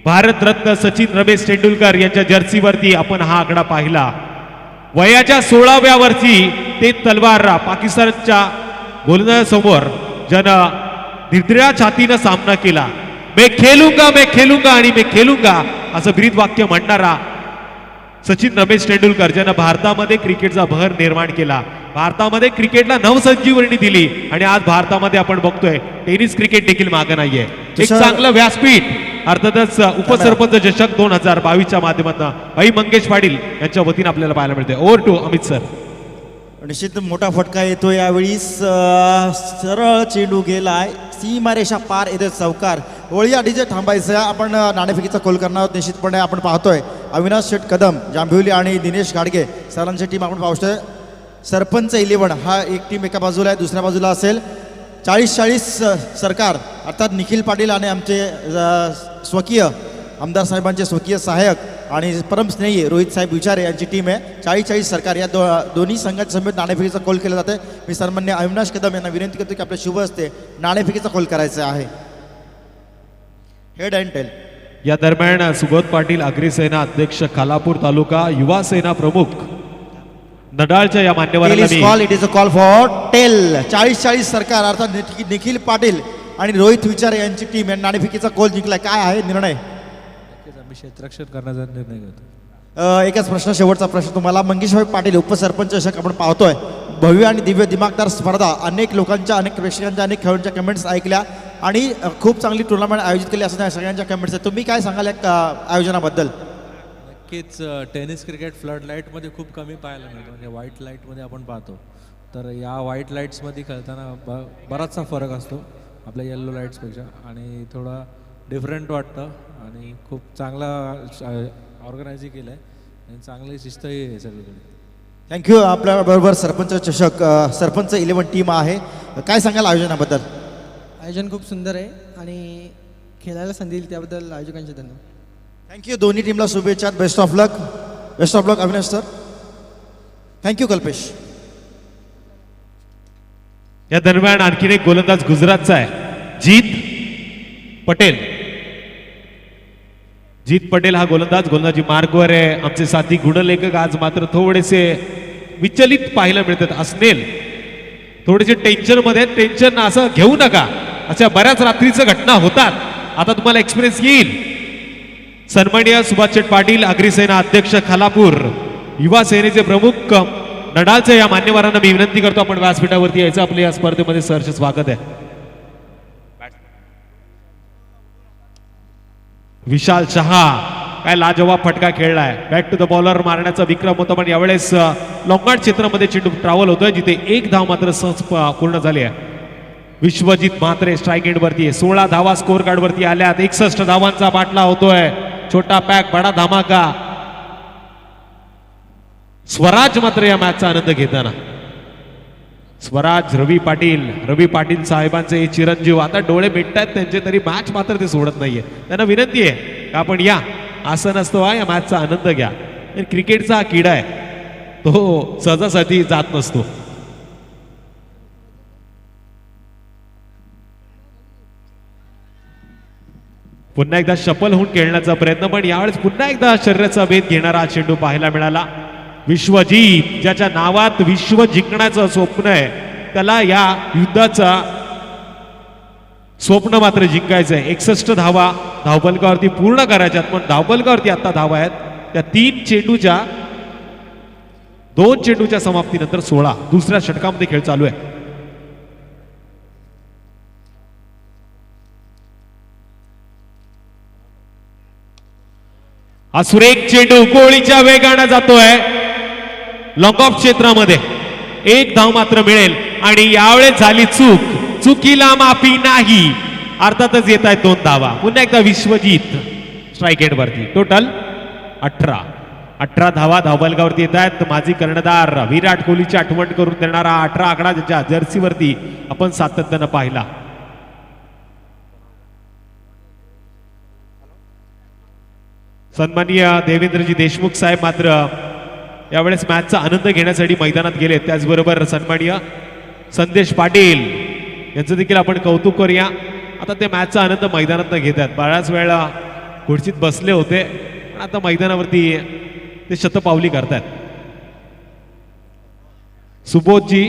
Bharat Ratna Sachin Ramesh Tendulkar यांच्या जर्सीवरती आपण हा आकडा पाहिला. वयाच्या 16व्या वर्षी ते तलवार पाकिस्तानच्या गोलंदाजासमोर ज्यानं निर्दया छातीनं सामना केला. मैं खेलूंगा आणि मैं खेलूंगा असं ब्रीद वाक्य म्हणणारा सचिन रमेश तेंडुलकर ज्यानं भारतामध्ये क्रिकेटचा भर निर्माण केला, भारतामध्ये क्रिकेटला नवसंजीवनी दिली आणि आज भारतामध्ये आपण बघतोय टेनिस क्रिकेट देखील मागे नाहीये. एक चांगलं व्यासपीठ अर्थातच उपसरपंच चषक 2022च्या माध्यमातून भाई मंगेश पाटील यांच्या वतीने आपल्याला पाहायला मिळते. Over to Amit sir. निश्चित मोठा फटका येतो यावेळी. सरळ चेंडू गेलाय, सीमारेषा पार येते चौकार. ओळी अडीचे थांबायचं. आपण नाणेफेकीचा कॉल करणार आहोत. निश्चितपणे आपण पाहतोय अविनाश शेठ कदम जांभिवली आणि दिनेश गाडगे सरांची टीम आपण पाहतोय. सरपंच 11 हा एक टीम एका बाजूला आहे, दुसऱ्या बाजूला असेल 40-40 सरकार अर्थात निखिल पाटील आणि आमचे स्वकीय आमदार साहेबांचे स्वकीय सहाय्यक आणि परमस्नेही रोहित साहेब विचारे यांची टीम आहे. 40-40 सरकार या दोन्ही संघाच्या समेत नाणेफेकीचा कॉल केला जाते. मी सन्मान्य अविनाश कदम यांना विनंती करतो की आपल्या शुभ हस्ते नाणेफेकीचा कॉल करायचा आहे. Head and tail. या दरम्यान सुबोध पाटील अग्रसेना अध्यक्ष खालापूर तालुका युवा सेना प्रमुख नडाळच्या या मान्यवरांना call. It is a call for tail. 40-40 सरकार अर्थात निखिल पाटील आणि रोहित विचारे यांची टीम या नाणेफेकीचा कॉल जिंकलाय. काय आहे निर्णय? क्षेत्ररक्षण करण्याचा निर्णय घेतो. एकच प्रश्न, शेवटचा प्रश्न तुम्हाला. मंगेशभाई पाटील उपसरपंच चषक आपण पाहतोय भव्य आणि दिव्य दिमागदार स्पर्धा अनेक लोकांच्या, अनेक प्रेक्षकांच्या, अनेक खेळाडूंच्या कमेंट्स ऐकल्या आणि खूप चांगली टुर्नामेंट आयोजित केली असं सगळ्यांच्या कमेंट्स आहेत. तुम्ही काय सांगाल या आयोजनाबद्दल? नक्कीच टेनिस क्रिकेट फ्लड लाईटमध्ये खूप कमी पाहायला मिळतो, म्हणजे व्हाईट लाईटमध्ये आपण पाहतो. तर या व्हाईट लाईट्समध्ये खेळताना बराचसा फरक असतो आपल्या येल्लो लाईट्सपेक्षा आणि थोडा डिफरंट वाटतं आणि खूप चांगला ऑर्गनायझिंग केलं आहे आणि चांगली शिस्तही आहे सगळीकडे. थँक्यू. आपल्याबरोबर सरपंच चषक सरपंच 11 टीम आहे. काय सांगाल आयोजनाबद्दल? आयोजन खूप सुंदर आहे आणि खेळायला संधी दिली त्याबद्दल आयोजकांचे धन्यवाद. थँक्यू. दोन्ही टीमला शुभेच्छा. Best of luck. Best of luck Avinash sir. Thank you Kalpesh. या दरम्यान आणखीन एक गोलंदाज गुजरातचा आहे, जीत पटेल. जीत पटेल हा गोलंदाजी मार्गवर आहे. आमचे साथी गुणलेखक आज मात्र थोडेसे विचलित पाहायला मिळतात. असनेल थोडेसे टेन्शन मध्ये. टेन्शन असं घेऊ नका, अशा बऱ्याच रात्रीचं घटना होतात. आता तुम्हाला एक्सपिरियन्स येईल. सन्माननीय सुभाषचंद्र पाटील, अग्रिसेना अध्यक्ष खालापूर, युवा सेनेचे प्रमुख नडालचे या मान्यवरांना मी विनंती करतो आपण व्यासपीठावरती यायचं. आपल्या या स्पर्धेमध्ये सहर्ष स्वागत आहे. विशाल शहा काय लाजवाब फटका खेळलाय. बॅक टू द बॉलर मारण्याचा विक्रम होता, पण यावेळेस लॉंगाट क्षेत्रामध्ये चेंडू ट्रॅव्हल होतोय, जिथे एक धाव मात्र सहज पूर्ण झाली आहे. विश्वजित म्हात्रे स्ट्राईक एंड वरती आहे. 16 धावा स्कोर कार्ड वरती आल्यात. 61 धावांचा बाटला होतोय. छोटा पॅक बडा धमाका. स्वराज मात्र या मॅचचा आनंद घेताना. स्वराज, रवी पाटील साहेबांचे हे चिरंजीव आता डोळे भेटतात त्यांचे, तरी मॅच मात्र ते सोडत नाहीये. त्यांना विनंती आहे का आपण या, असं नसतो या मॅचचा आनंद घ्या. क्रिकेटचा हा किडा आहे, तो सहजासाठी जात नसतो. पुन्हा एकदा शपल होऊन खेळण्याचा प्रयत्न, पण यावेळेस पुन्हा एकदा शरीराचा भेद घेणारा चेंडू पाहायला मिळाला. विश्वजीत, ज्याच्या नावात विश्व जिंकण्याचं स्वप्न आहे, त्याला या युद्धाचा स्वप्न मात्र जिंकायचं आहे. 61 धावा धावफलकावरती पूर्ण करायच्यात, पण धावफलकावरती आता धावा आहेत त्या 2 चेंडूच्या समाप्तीनंतर 16. दुसऱ्या षटकामध्ये खेळ चालू आहे. हा सुरेख चेंडू गोळीच्या वेगाने जातोय लॉंग ऑफ क्षेत्रामध्ये. 1 धाव मात्र मिळेल आणि यावेळेस झाली चुकीला माफी नाही. अर्थातच येत आहेत 2 धावा. पुन्हा एकदा विश्वजित स्ट्राईक एंड वरती. टोटल 18 धावा धावबलकावरती येत आहेत. माजी कर्णधार विराट कोहलीची आठवण करून देणारा 18 आकडा ज्याच्या जर्सीवरती आपण सातत्यानं पाहिला. सन्माननीय देवेंद्रजी देशमुख साहेब मात्र यावेळेस मॅचचा आनंद घेण्यासाठी मैदानात गेले. त्याचबरोबर सन्माननीय संदेश पाटील यांचं देखील आपण कौतुक करूया. आता ते मॅचचा आनंद मैदानात घेतात. बऱ्याच वेळा खुर्चीत बसले होते, पण आता मैदानावरती ते शतपावली करतात. सुबोधजी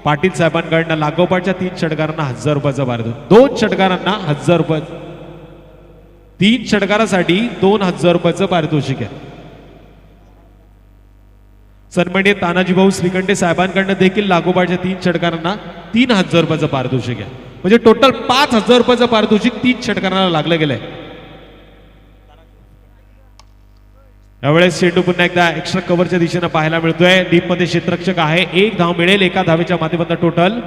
पाटील साहेबांकडनं लागोपाठच्या 3 षटकारांना 1000 रुपयाचा पारितोषिक. 2 षटकारांना 1000 रुपये. 3 षटकारासाठी 2000 रुपयाचं पारितोषिक आहे. सन्माननीय तानाजी भाऊ श्रीकंठे साहेबांकडनं देखील लागोपाठच्या 3 षटकारांना 3000 रुपयाचं पारितोषिक आहे. म्हणजे टोटल 5000 रुपयाचं पारितोषिक 3 षटकारांना लागलं गेलंय. यावेळेस चेंडू पुन्हा एकदा एक्स्ट्रा कव्हरच्या दिशेनं पाहायला मिळतोय. डीपमध्ये क्षेत्ररक्षक आहे. 1 धाव मिळेल एका धावेच्या माध्यमातून. टोटल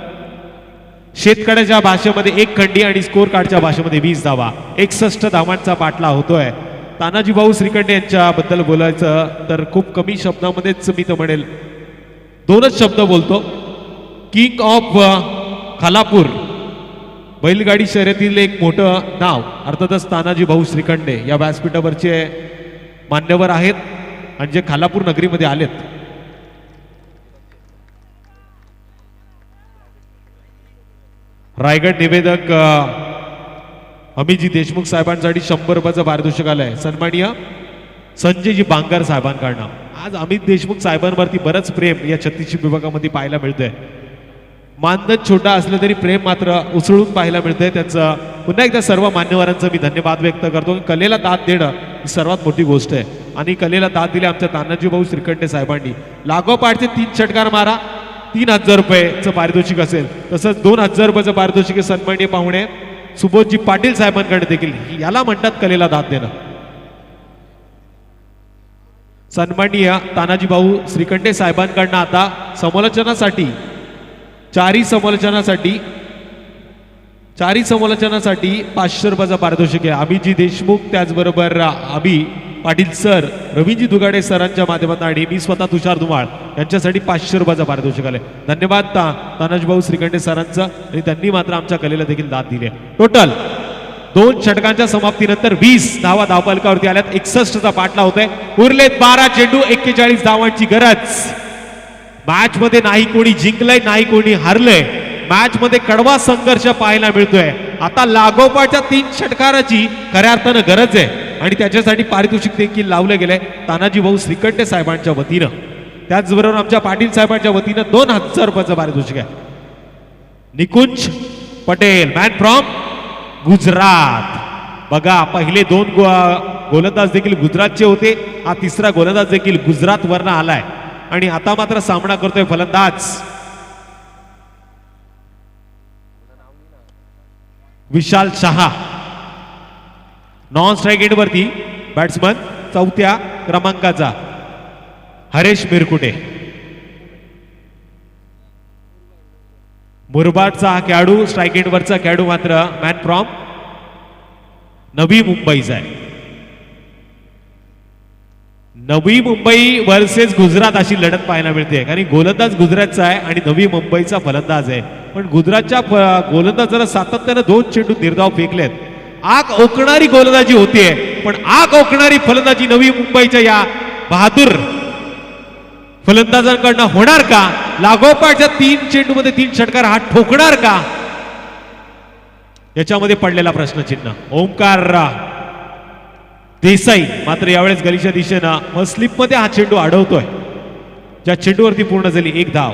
शेतकऱ्याच्या भाषेमध्ये 1 खंडी आणि स्कोर कार्डच्या भाषेमध्ये 20 धावा. 61 धावांचा बाटला होतोय. तानाजी भाऊ श्रीकंठे यांच्याबद्दल बोलायचं तर खूप कमी शब्दामध्येच मी तर म्हणेल 2च शब्द बोलतो. किंग ऑफ खालापूर बैलगाडी शर्यतील एक मोठं नाव अर्थातच तानाजी भाऊ श्रीकंठे या व्यासपीठावरचे मान्यवर आहेत आणि जे खालापूर नगरीमध्ये आलेत. रायगड निवेदक अमितजी देशमुख साहेबांसाठी 100 रुपयाचं पारितोषिक आलंय. सन्माननीय संजयजी बांगर साहेबांकडनं. आज अमित देशमुख साहेबांवरती बरंच प्रेम या 36 विभागामध्ये पाहायला मिळतंय. मानधन छोटा असलं तरी प्रेम मात्र उसळून पाहायला मिळतंय. त्यांचं पुन्हा एकदा सर्व मान्यवरांचं मी धन्यवाद व्यक्त करतो. कलेला दाद देणं ही सर्वात मोठी गोष्ट आहे आणि कलेला दाद दिली आमच्या तानाजी भाऊ श्रीकंठे साहेबांनी. लागोपाठचे 3 षटकार मारा. 3,000 रुपयेचं पारितोषिक असेल. तसंच 2,000 रुपयाचं पारितोषिक हे सन्माननीय पाहुणे सुबोधजी पाटील साहेबांकडे देखील. याला म्हणतात कलेला दाद देणं. सन्माननीय तानाजी भाऊ श्रीकंठे साहेबांकडनं आता समालोचनासाठी चारी समालोचनासाठी 500 रुपयाचं पारितोषिक आहे. अभिजी देशमुख, त्याचबरोबर अभि पाटील सर, रवीजी दुगाडे सरांच्या माध्यमातून आणि मी स्वतः तुषार धुमाळ यांच्यासाठी 500 रुपयाचं पारितोषिक आले. धन्यवाद तानाजी भाऊ श्रीकंठे सरांचं. आणि त्यांनी मात्र आमच्या कलेला देखील दाद दिली आहे. टोटल 2 षटकांच्या समाप्तीनंतर 20 धावा धावफलकावरती आल्यात. 61चा पाठला होतोय. उरलेत 12 चेंडू, 41 धावांची गरज. मॅच मध्ये नाही कोणी जिंकलंय, नाही कोणी हारलंय. मॅच मध्ये कडवा संघर्ष पाहायला मिळतोय. आता लागोपाठच्या 3 षटकाराची खऱ्या अर्थानं गरज आहे आणि त्याच्यासाठी पारितोषिक देखील लावलं गेलंय तानाजी भाऊ श्रीकंठे साहेबांच्या वतीनं. त्याचबरोबर आमच्या पाटील साहेबांच्या वतीनं 2,000 रुपयाचं पारितोषिक आहे. निकुंज पटेल, मॅन फ्रॉम गुजरात. बघा, पहिले 2 गोलंदाज देखील गुजरातचे होते. हा 3रा गोलंदाज देखील गुजरात वरनं आलाय आणि आता मात्र सामना करतोय फलंदाज विशाल शहा. नॉन स्ट्राईक एंड वरती बॅट्समन 4थ्या क्रमांकाचा हरेश मिरकुटे. मुरबाडचा हा खेळाडू, स्ट्राईक एंड वरचा खेळाडू मात्र मॅन फ्रॉम नवी मुंबईचा आहे. नवी मुंबई वर्सेस गुजरात अशी लढत पाहायला मिळते. कारण गोलंदाज गुजरातचा आहे आणि नवी मुंबईचा फलंदाज आहे. पण गुजरातच्या गोलंदाजाला सातत्यानं 2 चेंडू निर्धाव फेकलेत. आग ओकणारी गोलंदाजी होतीये, पण आग ओकणारी फलंदाजी नवी मुंबईच्या या बहादूर फलंदाजांकडनं होणार का? लागोपाठच्या 3 चेंडूमध्ये 3 षटकार हा ठोकणार का? याच्यामध्ये पडलेला प्रश्नचिन्ह. ओमकार देसाई मात्र यावेळेस गलीच्या दिशेनं स्लिपमध्ये हा चेंडू अडवतोय. ज्या चेंडूवरती पूर्ण झाली 1 धाव.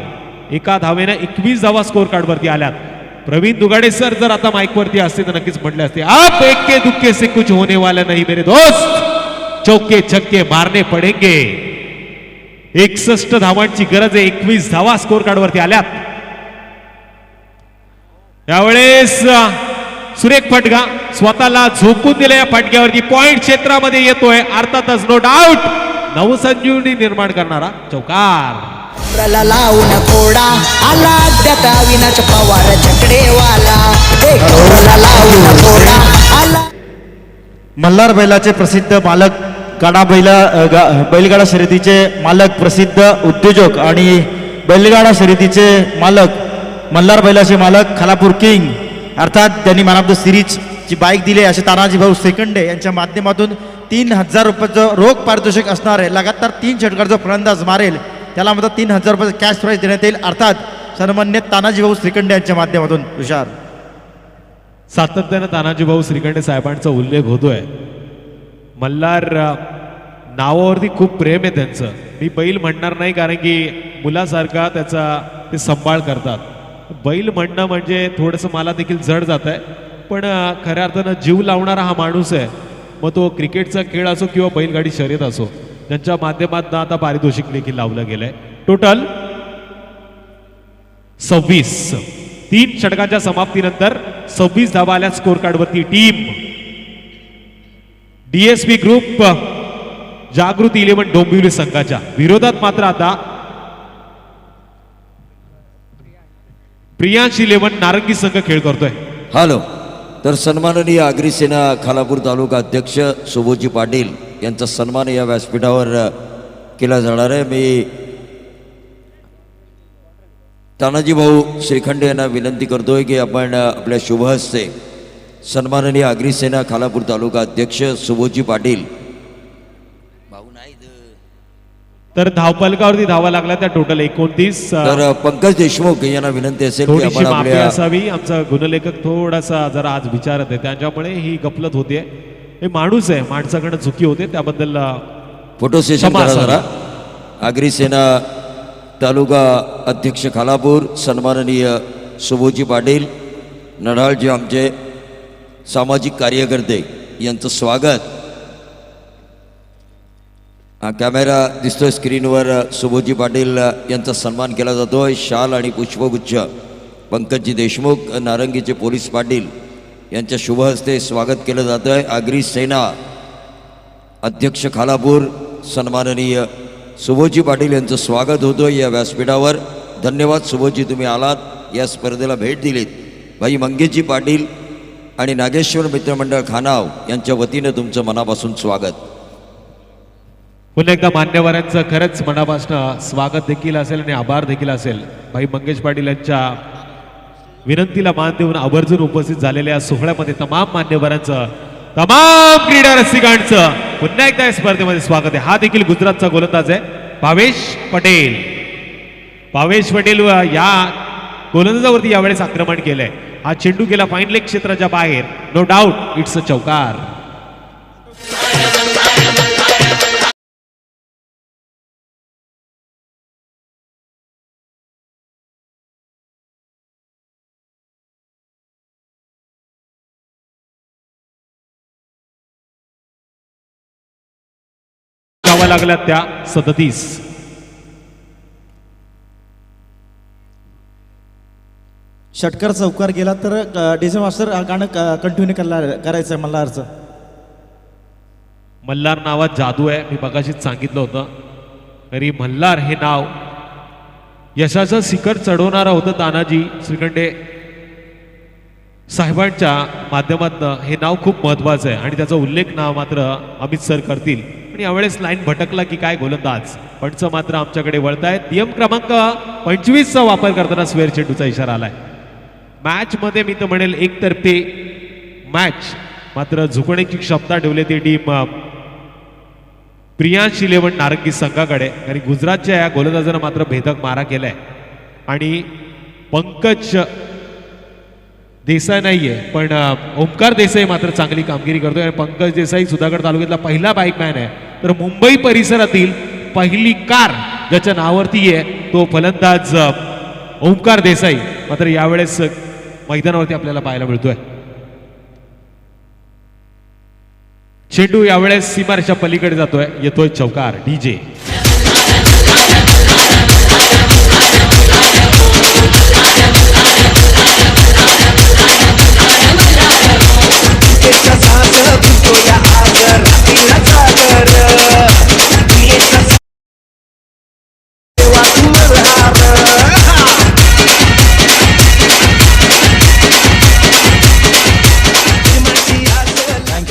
एका धावेनं 21 धावा स्कोर कार्डवरती आल्यात. प्रवीण दुगाडे सर जर आता माईकवरती असते तर नक्कीच म्हटले असते, आप एक्के दुक्के से कुछ होने वाला नहीं मेरे दोस्त, चौके छक्के मारने पडेंगे. 61 धावांची गरज आहे. 21 धावा स्कोर कार्डवरती आल्यात. यावेळेस सुरेख फटका स्वतःला झोकून दिल्या या फटक्यावरती पॉइंट क्षेत्रामध्ये येतोय. अर्थातच नो डाऊट नवसंजीवनी निर्माण करणारा चौकार. लावून फोडा आला अद्यात अविनाश पवार छकडेवाला. लावून फोडा आला. मल्हार बैलाचे प्रसिद्ध मालक, बैलगाडा शर्यतीचे मालक, प्रसिद्ध उद्योजक आणि बैलगाडा शर्यतीचे मालक, मल्हार बैलाचे मालक खालापूर किंग, अर्थात त्यांनी मॅन ऑफ द सिरीजची बाईक दिली असे तानाजी भाऊ श्रीकंठे यांच्या माध्यमातून 3,000 रुपयाचं रोख पारितोषिक असणार आहे. लगातार 3 षटकार जो फलंदाज मारेल त्याला मात्र 3,000 रुपयाचं कॅश प्राईज देण्यात येईल. अर्थात सन्मान्य तानाजी भाऊ श्रीकंठे यांच्या माध्यमातून. तुषार, सातत्यानं तानाजी भाऊ श्रीकंठे साहेबांचा उल्लेख होतोय. मल्हार नावावरती खूप प्रेम आहे त्यांचं. मी बैल म्हणणार नाही कारण की मुलासारखा त्याचा ते सांभाळ करतात. बैल म्हणणं म्हणजे थोडंसं मला देखील जड जात आहे, पण खऱ्या अर्थानं जीव लावणारा हा माणूस आहे. मग तो क्रिकेटचा खेळ असो किंवा बैलगाडी शर्यत असो, त्यांच्या माध्यमातून आता पारितोषिक देखील लावलं गेलंय. टोटल 26. 3 षटकांच्या समाप्तीनंतर 26 धावा आल्या स्कोर कार्डवरती. टीम डीएसपी ग्रुप जागृती 11 डोंबिवली संघाच्या विरोधात मात्र आता प्रियांश 11 नारंगी संघ खेळ करतोय. हॅलो, तर सन्माननीय अग्रिसेना खालापूर तालुका अध्यक्ष सुबोधजी पाटील यांचा सन्मान या व्यासपीठावर केला जाणार आहे. मी तानाजी भाऊ श्रीखंडे यांना विनंती करतोय की आपण आपल्या शुभ हस्ते सन्माननीय अग्रिसेना खालापूर तालुका अध्यक्ष सुबोधजी पाटील तर धावपलकावरती धावा लागला त्या टोटल 29. तर पंकज देशमुख यांना विनंती असेल की थोडीशी आपण माफी आपल्या असावी. आमचा गुणलेखक थोडासा जरा आज विचारत आहे, त्याच्यामुळे ही गफलत होते. हे माणूस आहे, माणसाकडे चुकी होते, त्याबद्दल फोटो सेशन करा जरा. अग्रिसेना तालुका अध्यक्ष खालापूर सन्माननीय सुबोधजी पाटील नढाळजी आमचे सामाजिक कार्यकर्ते यांचं स्वागत. हा कॅमेरा दिसतोय स्क्रीनवर. सुबोजी पाटील यांचा सन्मान केला जातोय. शाल आणि पुष्पगुच्छ पंकजी देशमुख नारंगीचे पोलीस पाटील यांच्या शुभ हस्ते स्वागत केलं जातं आहे. आगरी सेना अध्यक्ष खालापूर सन्माननीय सुबोजी पाटील यांचं स्वागत होतं या व्यासपीठावर. धन्यवाद सुबोजी, तुम्ही आलात या स्पर्धेला भेट दिलीत. भाई मंगेशजी पाटील आणि नागेश्वर मित्रमंडळ खानाव यांच्या वतीनं तुमचं मनापासून स्वागत. पुन्हा एकदा मान्यवरांचं खरंच मनापासून स्वागत देखील असेल आणि आभार देखील असेल. भाई मंगेश पाटील यांच्या विनंतीला मान देऊन आवर्जून उपस्थित झालेल्या या सोहळ्यामध्ये तमाम मान्यवरांचं, तमाम क्रीडा रसिकांचं पुन्हा एकदा या स्पर्धेमध्ये स्वागत आहे. हा देखील गुजरातचा गोलंदाज आहे भावेश पटेल. भावेश पटेल या गोलंदाजावरती यावेळेस आक्रमण केलंय. हा चेंडू गेला फाईन लेग क्षेत्राच्या बाहेर. नो डाऊट इट्स अ चौकार. धावा लागल्या त्या 37. षटकार चौकार गेला तर डीजे मास्टर हा गाणं कंटिन्यू करायचं आहे मल्हारचं. मल्हार नावात जादू आहे, मी मगाशीच सांगितलं होतं. तरी मल्हार हे नाव यशाचं शिखर चढवणारं होतं. तानाजी श्रीखंडे साहेबांच्या माध्यमातून हे नाव खूप महत्वाचं आहे आणि त्याचा उल्लेख नाव मात्र अमित सर करतील. पण यावेळेस लाईन भटकला की काय गोलंदाज पंच मात्र आमच्याकडे वळतायत. नियम क्रमांक 25चा वापर करताना स्वेअर चेंडूचा इशारा आलाय. मॅच मध्ये मी तर म्हणेल एकतर्फे मॅच, मात्र झुकण्याची क्षमता ठेवली ती टीम प्रियांश 11 नारंगी संघाकडे. आणि गुजरातच्या या गोलंदाजानं मात्र भेदक मारा केलाय. आणि पंकज देसाई नाहीये पण ओमकार देसाई मात्र चांगली कामगिरी करतोय. आणि पंकज देसाई सुधागड तालुक्यातला पहिला बाईकमॅन आहे. तर मुंबई परिसरातील पहिली कार ज्याच्या नावावरती आहे तो फलंदाज ओमकार देसाई मात्र यावेळेस मैदानावरती आपल्याला पाहायला मिळतोय. चेंडू यावेळेस सीमारेषा पलीकडे जातोय. येतोय चौकार. DJ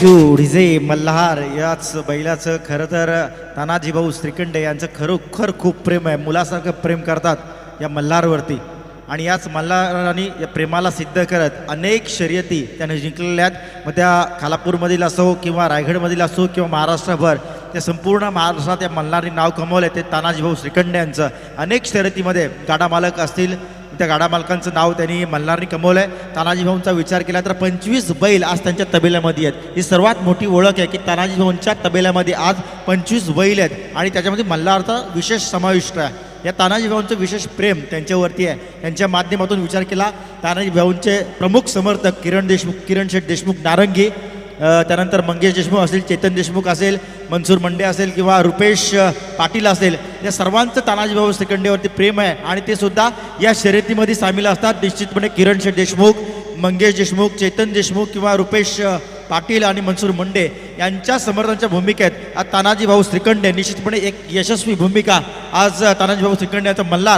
thank you DJ Malhar. याच बैलाचं खरं तर तानाजी भाऊ श्रीखंडे यांचं खरोखर खूप प्रेम आहे. मुलासारखं प्रेम करतात या मल्हारवरती. आणि याच मल्हारांनी या प्रेमाला सिद्ध करत अनेक शर्यती त्याने जिंकलेल्या आहेत. मग त्या खालापूरमधील असो किंवा रायगडमधील असो किंवा महाराष्ट्रभर, त्या संपूर्ण महाराष्ट्रात या मल्हारांनी नाव कमवलं. ते तानाजी भाऊ श्रीखंडे यांचं अनेक शर्यतीमध्ये गाडा मालक असतील, त्या गाडा मालकांचं नाव त्यांनी मल्हारनी कमवलं आहे. तानाजी भाऊंचा विचार केला तर 25 बैल आज त्यांच्या तबेल्यामध्ये आहेत. ही सर्वात मोठी ओळख आहे की तानाजी भाऊंच्या तबेल्यामध्ये आज 25 बैल आहेत आणि त्याच्यामध्ये मल्हारचा विशेष समाविष्ट आहे. या तानाजी भाऊंचं विशेष प्रेम त्यांच्यावरती आहे. त्यांच्या माध्यमातून विचार केला. तानाजी भाऊंचे प्रमुख समर्थक किरण शेठ देशमुख नारंगी, त्यानंतर मंगेश देशमुख असेल, चेतन देशमुख असेल, मनसूर मंडे असेल किंवा रुपेश पाटील असेल, या सर्वांचं तानाजी भाऊ श्रीखंडेवरती प्रेम आहे आणि ते सुद्धा या शर्यतीमध्ये सामील असतात. निश्चितपणे किरण शेठ देशमुख, मंगेश देशमुख, चेतन देशमुख किंवा रुपेश पाटील आणि मनसूर मंडे यांच्या समर्थनाच्या भूमिकेत आज तानाजी भाऊ श्रीखंडे निश्चितपणे एक यशस्वी भूमिका आज तानाजी भाऊ श्रीखंडे यांचा मल्हार